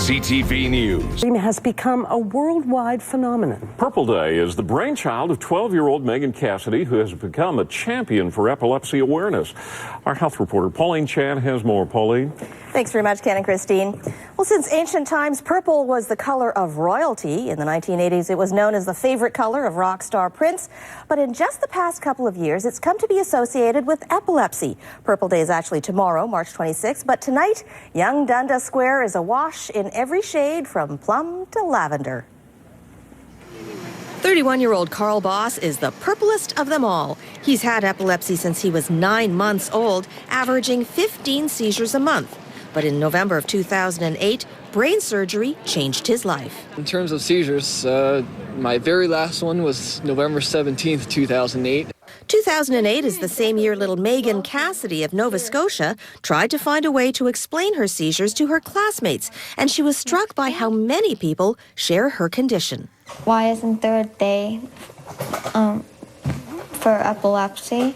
CTV News. It has become a worldwide phenomenon. Purple Day is the brainchild of 12-year-old Megan Cassidy, who has become a champion for epilepsy awareness. Our health reporter Pauline Chan has more. Pauline? Thanks very much, Ken and Christine. Well, since ancient times, purple was the color of royalty. In the 1980s, it was known as the favorite color of rock star Prince. But in just the past couple of years, it's come to be associated with epilepsy. Purple Day is actually tomorrow, March 26th. But tonight, young Dundas Square is awash in every shade from plum to lavender. 31-year-old Carl Boss is the purplest of them all. He's had epilepsy since he was 9 months old, averaging 15 seizures a month. But in November of 2008, brain surgery changed his life. In terms of seizures, my very last one was November 17th, 2008. 2008 is the same year little Megan Cassidy of Nova Scotia tried to find a way to explain her seizures to her classmates, and she was struck by how many people share her condition. Why isn't there a day for epilepsy?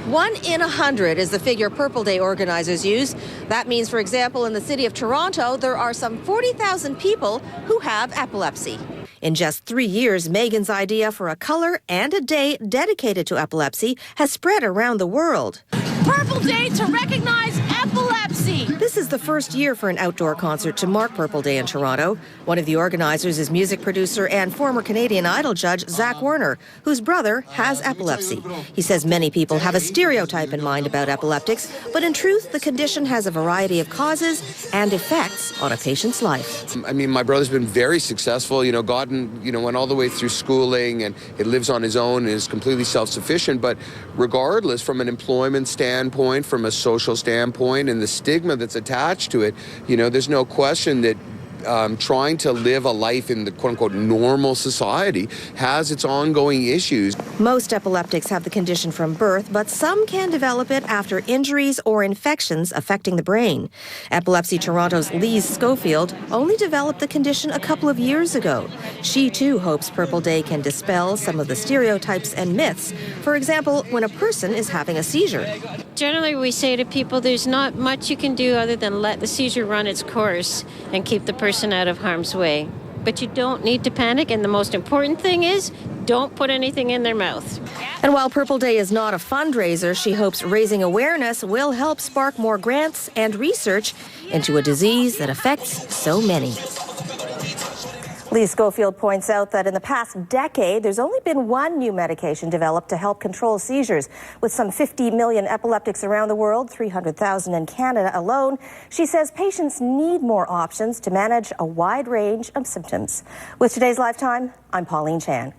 1 in 100 is the figure Purple Day organizers use. That means, for example, in the city of Toronto, there are some 40,000 people who have epilepsy. In just 3 years, Megan's idea for a color and a day dedicated to epilepsy has spread around the world. Purple Day to recognize epilepsy. This is the first year for an outdoor concert to mark Purple Day in Toronto. One of the organizers is music producer and former Canadian Idol judge Zach Werner, whose brother has epilepsy. He says many people have a stereotype in mind about epileptics, but in truth, the condition has a variety of causes and effects on a patient's life. I mean, my brother's been very successful, went all the way through schooling, and he lives on his own and is completely self-sufficient. But regardless, from an employment standpoint, from a social standpoint, and the stigma that's attached to it, there's no question that trying to live a life in the quote-unquote normal society has its ongoing issues. Most epileptics have the condition from birth, but some can develop it after injuries or infections affecting the brain. Epilepsy Toronto's Lise Schofield only developed the condition a couple of years ago. She too hopes Purple Day can dispel some of the stereotypes and myths. For example, when a person is having a seizure. Generally, we say to people there's not much you can do other than let the seizure run its course and keep the person out of harm's way. But you don't need to panic, and the most important thing is don't put anything in their mouth. And while Purple Day is not a fundraiser, she hopes raising awareness will help spark more grants and research into a disease that affects so many. Lee Schofield points out that in the past decade, there's only been one new medication developed to help control seizures. With some 50 million epileptics around the world, 300,000 in Canada alone, she says patients need more options to manage a wide range of symptoms. With today's Lifetime, I'm Pauline Chan.